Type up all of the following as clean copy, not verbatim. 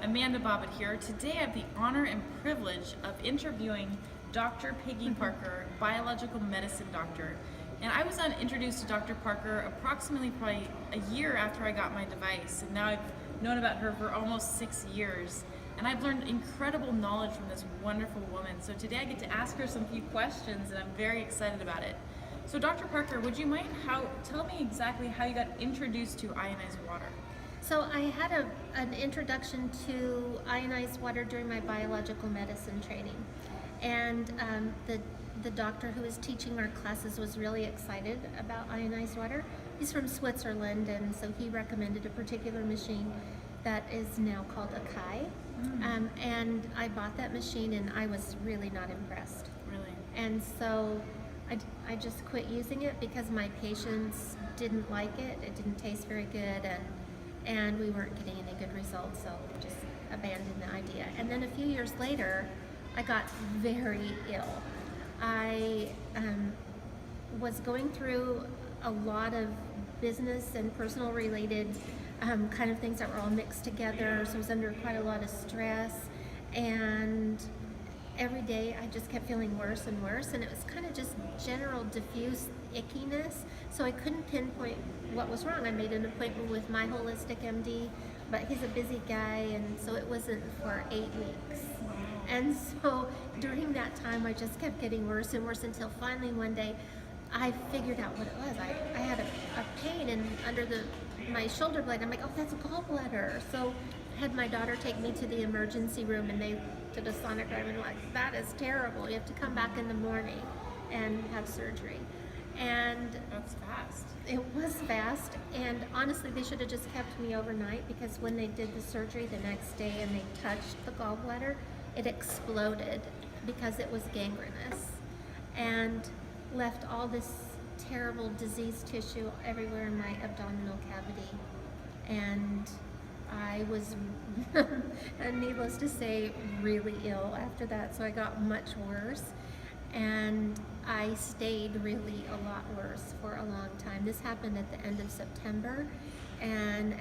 Amanda Bobbitt here. Today I have the honor and privilege of interviewing Dr. Peggy Parker, biological medicine doctor. And I was introduced to Dr. Parker approximately probably a year after I got my device, and now I've known about her for almost 6 years. And I've learned incredible knowledge from this wonderful woman. So today I get to ask her some few questions, and I'm very excited about it. So Dr. Parker, would you mind tell me exactly how you got introduced to ionized water? So I had an introduction to ionized water during my biological medicine training, and the doctor who was teaching our classes was really excited about ionized water. He's from Switzerland, and so he recommended a particular machine that is now called a Kai. And I bought that machine, and I was really not impressed. Really? And so I just quit using it because my patients didn't like it. It didn't taste very good, and we weren't getting any good results, so just abandoned the idea. And then a few years later, I got very ill. I was going through a lot of business and personal related kind of things that were all mixed together, so I was under quite a lot of stress, and every day I just kept feeling worse and worse, and it was kind of just general diffuse ickiness, so I couldn't pinpoint what was wrong. I made an appointment with my holistic MD, but he's a busy guy, and so it wasn't for 8 weeks. And so during that time I just kept getting worse and worse until finally one day I figured out what it was. I had a pain under my shoulder blade. I'm like, oh, that's a gallbladder. So I had my daughter take me to the emergency room, and they did a sonogram, and like, that is terrible. You have to come back in the morning and have surgery. And That's fast. it was fast, and honestly they should have just kept me overnight, because when they did the surgery the next day and they touched the gallbladder, it exploded because it was gangrenous and left all this terrible diseased tissue everywhere in my abdominal cavity. And I was, needless to say, really ill after that, so I got much worse. And I stayed really a lot worse for a long time. This happened at the end of September, and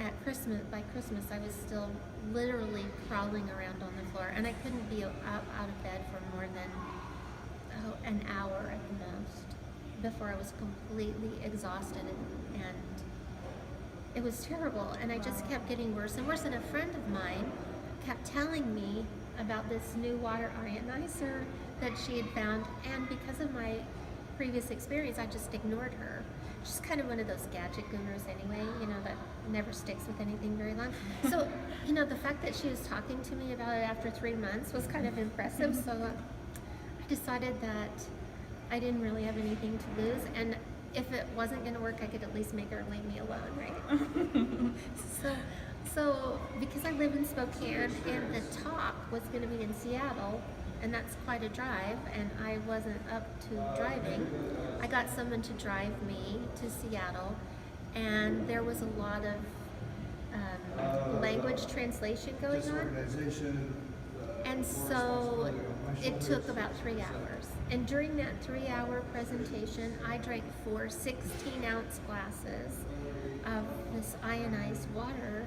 by Christmas, I was still literally crawling around on the floor, and I couldn't be out of bed for more than an hour at the most before I was completely exhausted, and it was terrible. And I just kept getting worse and worse, and a friend of mine kept telling me about this new water ionizer that she had found, and because of my previous experience, I just ignored her. She's kind of one of those gadget gurus anyway, that never sticks with anything very long. So, the fact that she was talking to me about it after 3 months was kind of impressive, so I decided that I didn't really have anything to lose, and if it wasn't going to work, I could at least make her leave me alone, right? So because I live in Spokane and the talk was going to be in Seattle, and that's quite a drive, and I wasn't up to driving, I got someone to drive me to Seattle, and there was a lot of language translation going on, and so it took about 3 hours. And during that 3-hour presentation, I drank 4 16-ounce glasses of this ionized water,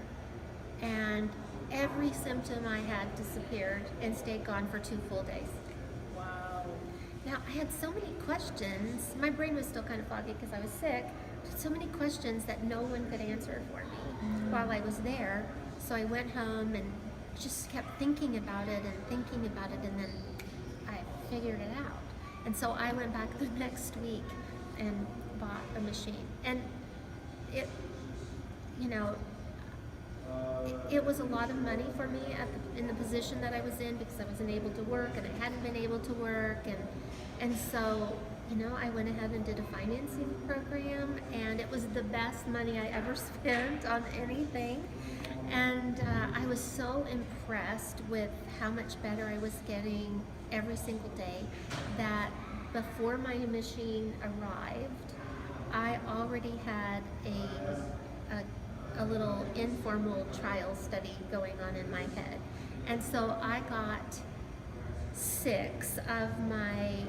and every symptom I had disappeared and stayed gone for 2 full days. Wow. Now, I had so many questions. My brain was still kind of foggy because I was sick. So many questions that no one could answer for me while I was there. So I went home and just kept thinking about it, and then I figured it out. And so I went back the next week and bought a machine. And it was a lot of money for me in the position that I was in, because I wasn't able to work and I hadn't been able to work, and so I went ahead and did a financing program, and it was the best money I ever spent on anything. And I was so impressed with how much better I was getting every single day that before my machine arrived, I already had a little informal trial study going on in my head. And so I got 6 of my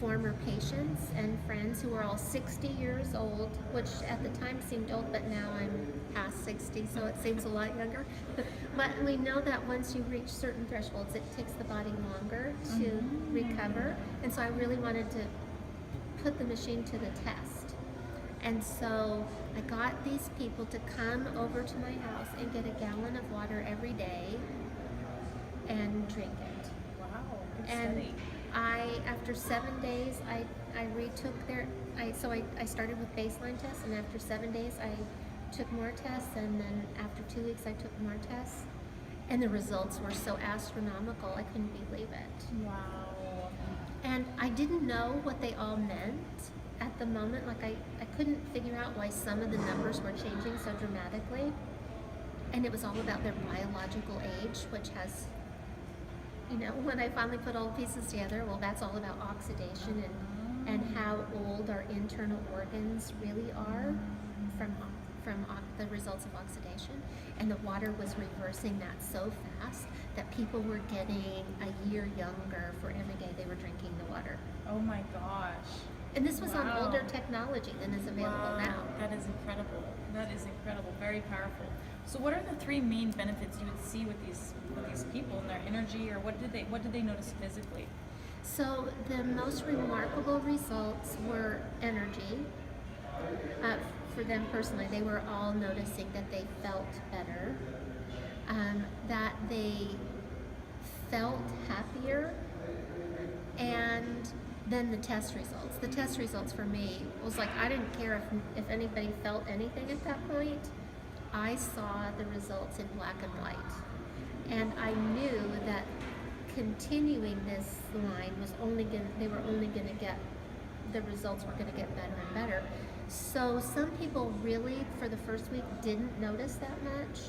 former patients and friends who were all 60 years old, which at the time seemed old, but now I'm past 60, so it seems a lot younger. But we know that once you reach certain thresholds, it takes the body longer to recover. And so I really wanted to put the machine to the test. And so I got these people to come over to my house and get a gallon of water every day and drink it. Wow. Good And study. after 7 days, I retook I started with baseline tests, and after 7 days, I took more tests, and then after 2 weeks, I took more tests, and the results were so astronomical, I couldn't believe it. Wow. And I didn't know what they all meant at the moment. Like I couldn't figure out why some of the numbers were changing so dramatically. And it was all about their biological age, which has, when I finally put all the pieces together, well, that's all about oxidation and how old our internal organs really are from the results of oxidation. And the water was reversing that so fast that people were getting a year younger for every day they were drinking the water. Oh my gosh. And this was on Wow. older technology than is available Wow. now. That is incredible. That is incredible. Very powerful. So, what are the three main benefits you would see with these people and their energy, or what did they notice physically? So the most remarkable results were energy. For them personally, they were all noticing that they felt better, that they felt happier, and then the test results. The test results for me was like, I didn't care if anybody felt anything at that point. I saw the results in black and white. And I knew that continuing this line was they were only going to get, the results were going to get better and better. So some people really, for the first week, didn't notice that much.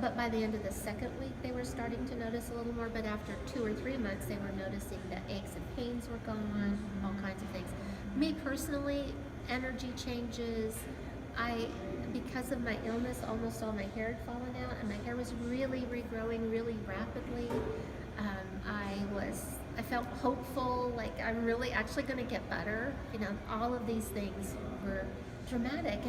But by the end of the second week, they were starting to notice a little more. But after 2 or 3 months, they were noticing that aches and pains were gone, all kinds of things. Me personally, energy changes. Because of my illness, almost all my hair had fallen out, and my hair was really regrowing really rapidly. I felt hopeful, like I'm really actually going to get better. All of these things were dramatic.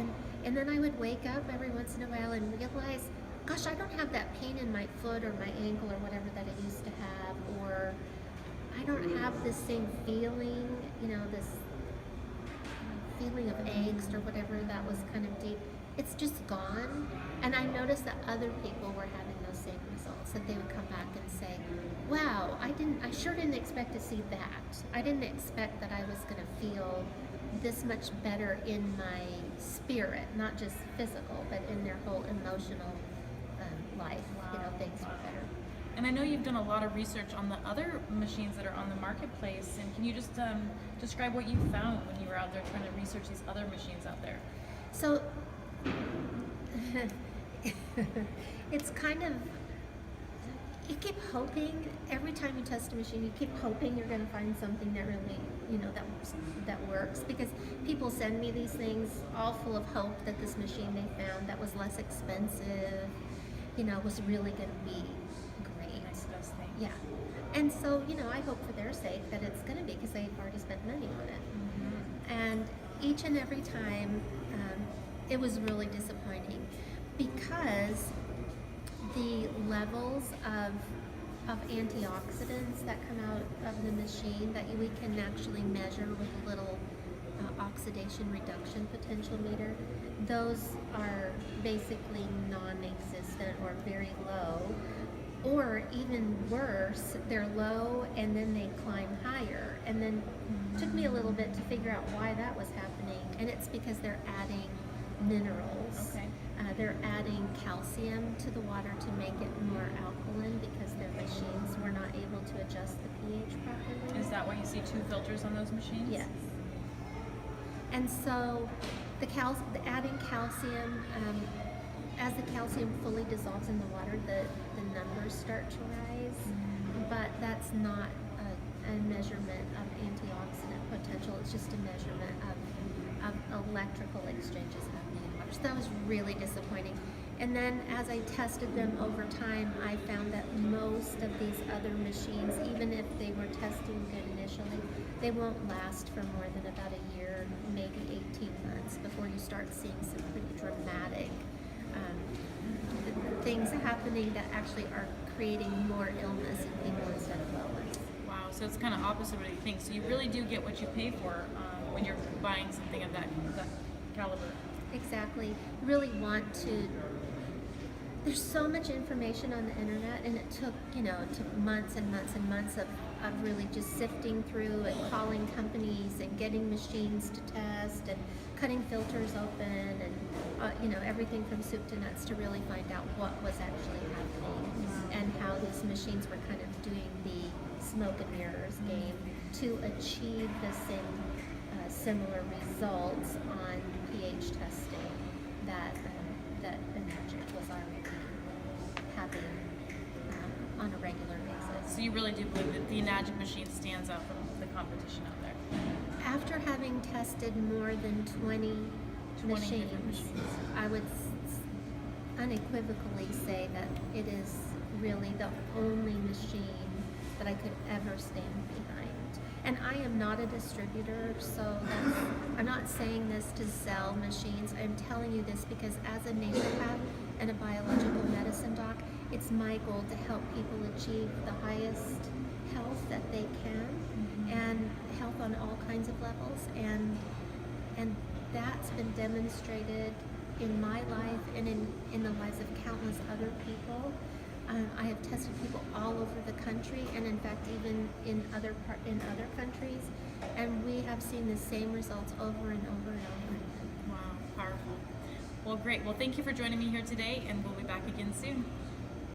And then I would wake up every once in a while and realize, gosh, I don't have that pain in my foot or my ankle or whatever that I used to have, or I don't have this same feeling, this feeling of angst or whatever that was kind of deep. It's just gone. And I noticed that other people were having those same results, that they would come back and say, wow, I sure didn't expect to see that. I didn't expect that I was going to feel this much better in my spirit, not just physical, but in their whole emotional life. Wow. Things were better. And I know you've done a lot of research on the other machines that are on the marketplace. And can you just describe what you found when you were out there trying to research these other machines out there? So it's kind of, you keep hoping every time you test a machine, you keep hoping you're going to find something that really, that works, because people send me these things all full of hope that this machine they found that was less expensive, was really going to be great. Next best thing. Yeah. And so, I hope for their sake that it's going to be, because they've already spent money on it. And each and every time, it was really disappointing, because the levels of antioxidants that come out of the machine that we can actually measure with a little oxidation reduction potentiometer, those are basically non-existent or very low, or even worse, they're low and then they climb higher. And then it took me a little bit to figure out why that was happening, and it's because they're adding minerals. Okay. They're adding calcium to the water to make it more alkaline, because their machines were not able to adjust the pH properly. Is that why you see 2 filters on those machines? Yes. And so the adding calcium, as the calcium fully dissolves in the water, the numbers start to rise. But that's not a measurement of antioxidant potential. It's just a measurement of electrical exchanges happening in water. So that was really disappointing. And then as I tested them over time, I found that most of these other machines, even if they were testing good initially, they won't last for more than about a year, maybe 18 months before you start seeing some pretty dramatic things happening that actually are creating more illness in people instead of wellness. Wow, so it's kind of opposite of what you think. So you really do get what you pay for when you're buying something of that caliber. Exactly. Really want to. There's so much information on the internet, and it took months and months and months of really just sifting through and calling companies and getting machines to test and cutting filters open and everything from soup to nuts to really find out what was actually happening and how these machines were kind of doing the smoke and mirrors game to achieve the same similar results on pH testing that Enagic was already having on a regular basis. So you really do believe that the Enagic machine stands out from the competition out there? After having tested more than 20 different machines, I would unequivocally say that it is really the only machine that I could ever stand behind. And I am not a distributor, so I'm not saying this to sell machines. I'm telling you this because as a naturopath and a biological medicine doc, it's my goal to help people achieve the highest health that they can, and health on all kinds of levels. And that's been demonstrated in my life and in the lives of countless other people. I have tested people all over the country, and in fact even in other countries, and we have seen the same results over and over and over again. Wow, powerful. Well, great. Well, thank you for joining me here today, and we'll be back again soon.